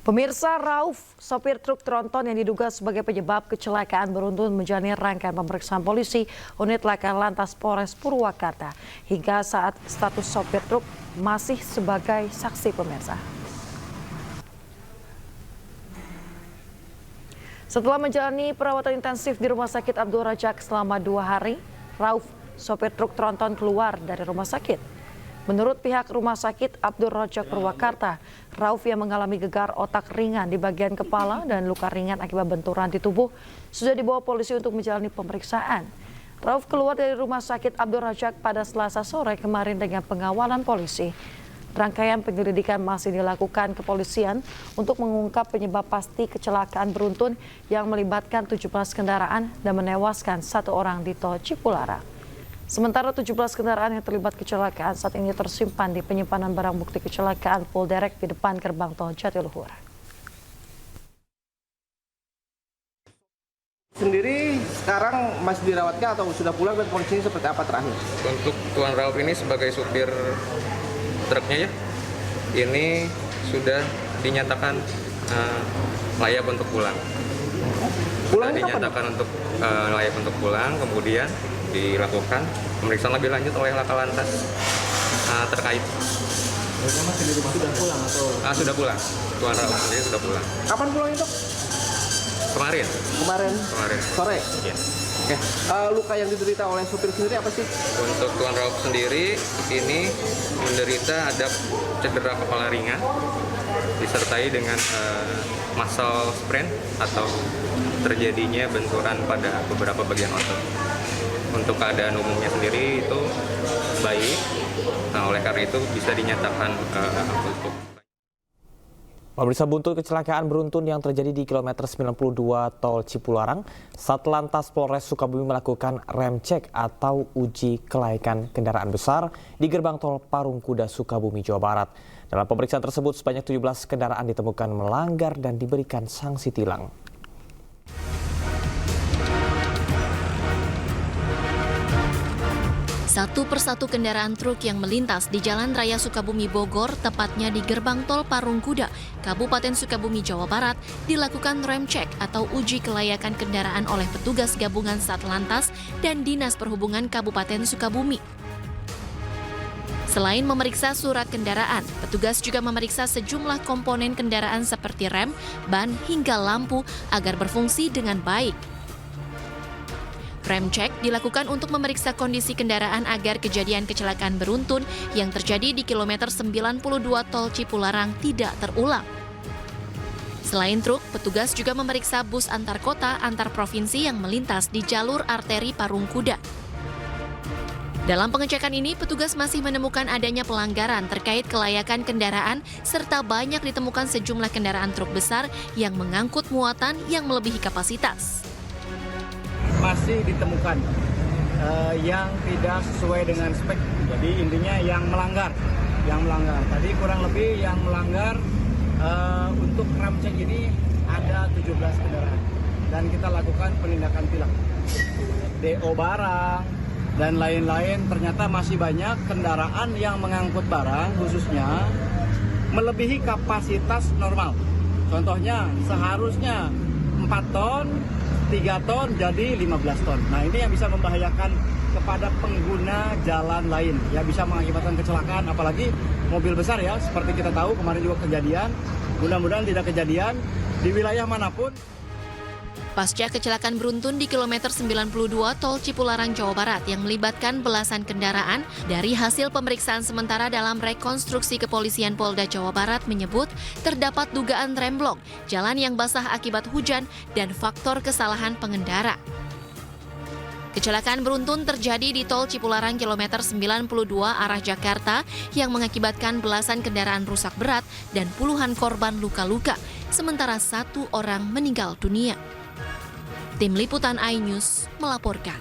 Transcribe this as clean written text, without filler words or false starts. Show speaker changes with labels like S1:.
S1: Pemirsa, Rauf, sopir truk tronton yang diduga sebagai penyebab kecelakaan beruntun menjalani rangkaian pemeriksaan polisi unit laka lantas Polres Purwakarta. Hingga saat status sopir truk masih sebagai saksi, pemirsa. Setelah menjalani perawatan intensif di Rumah Sakit Abdul Razak selama 2 hari, Rauf, sopir truk tronton keluar dari rumah sakit. Menurut pihak Rumah Sakit Abdul Razak Purwakarta, Rauf yang mengalami gegar otak ringan di bagian kepala dan luka ringan akibat benturan di tubuh sudah dibawa polisi untuk menjalani pemeriksaan. Rauf keluar dari Rumah Sakit Abdul Razak pada Selasa sore kemarin dengan pengawalan polisi. Rangkaian penyelidikan masih dilakukan kepolisian untuk mengungkap penyebab pasti kecelakaan beruntun yang melibatkan 17 kendaraan dan menewaskan 1 orang di Tol Cipularang. Sementara 17 kendaraan yang terlibat kecelakaan saat ini tersimpan di penyimpanan barang bukti kecelakaan Polderek di depan gerbang Tol Jatiluhur.
S2: Sendiri sekarang masih dirawatkah atau sudah pulang dan kondisinya seperti apa terakhir?
S3: Untuk Tuan Rauf ini sebagai supir truknya ya, ini sudah dinyatakan layak untuk pulang. Sudah dinyatakan untuk layak untuk pulang, kemudian dilakukan pemeriksaan lebih lanjut oleh laka lantas terkait.
S2: Masih di rumah sudah pulang atau?
S3: Sudah pulang, Tuan Rauf sendiri sudah pulang.
S2: Kapan pulangnya, Dok?
S3: Kemarin
S2: Sore?
S3: Ya.
S2: Oke. Luka yang diderita oleh supir sendiri apa sih?
S3: Untuk Tuan Rauf sendiri ini menderita ada cedera kepala ringan disertai dengan muscle sprain atau terjadinya benturan pada beberapa bagian otot. Untuk keadaan umumnya sendiri itu baik, oleh karena itu bisa dinyatakan untuk.
S4: Pemirsa, buntut kecelakaan beruntun yang terjadi di kilometer 92 Tol Cipularang, Satlantas Polres Sukabumi melakukan rem cek atau uji kelaikan kendaraan besar di gerbang tol Parungkuda, Sukabumi, Jawa Barat. Dalam pemeriksaan tersebut, sebanyak 17 kendaraan ditemukan melanggar dan diberikan sanksi tilang.
S5: Satu persatu kendaraan truk yang melintas di Jalan Raya Sukabumi Bogor, tepatnya di gerbang tol Parungkuda, Kabupaten Sukabumi, Jawa Barat, dilakukan rem cek atau uji kelayakan kendaraan oleh petugas gabungan Satlantas dan Dinas Perhubungan Kabupaten Sukabumi. Selain memeriksa surat kendaraan, petugas juga memeriksa sejumlah komponen kendaraan seperti rem, ban, hingga lampu agar berfungsi dengan baik. Rem cek dilakukan untuk memeriksa kondisi kendaraan agar kejadian kecelakaan beruntun yang terjadi di kilometer 92 Tol Cipularang tidak terulang. Selain truk, petugas juga memeriksa bus antar kota antar provinsi yang melintas di jalur arteri Parungkuda. Dalam pengecekan ini, petugas masih menemukan adanya pelanggaran terkait kelayakan kendaraan serta banyak ditemukan sejumlah kendaraan truk besar yang mengangkut muatan yang melebihi kapasitas.
S6: Masih ditemukan yang tidak sesuai dengan spek. Jadi intinya yang melanggar. Tadi kurang lebih yang melanggar untuk rem cek ini ada 17 kendaraan dan kita lakukan penindakan tilang. DO barang dan lain-lain, ternyata masih banyak kendaraan yang mengangkut barang khususnya melebihi kapasitas normal. Contohnya seharusnya 4 ton, 3 ton jadi 15 ton. Nah, ini yang bisa membahayakan kepada pengguna jalan lain. Ya, bisa mengakibatkan kecelakaan, apalagi mobil besar ya. Seperti kita tahu kemarin juga kejadian. Mudah-mudahan tidak kejadian di wilayah manapun.
S5: Pasca kecelakaan beruntun di kilometer 92 Tol Cipularang, Jawa Barat yang melibatkan belasan kendaraan, dari hasil pemeriksaan sementara dalam rekonstruksi kepolisian Polda Jawa Barat menyebut terdapat dugaan remblong, jalan yang basah akibat hujan, dan faktor kesalahan pengendara. Kecelakaan beruntun terjadi di Tol Cipularang kilometer 92 arah Jakarta yang mengakibatkan belasan kendaraan rusak berat dan puluhan korban luka-luka, sementara 1 orang meninggal dunia. Tim Liputan iNews melaporkan.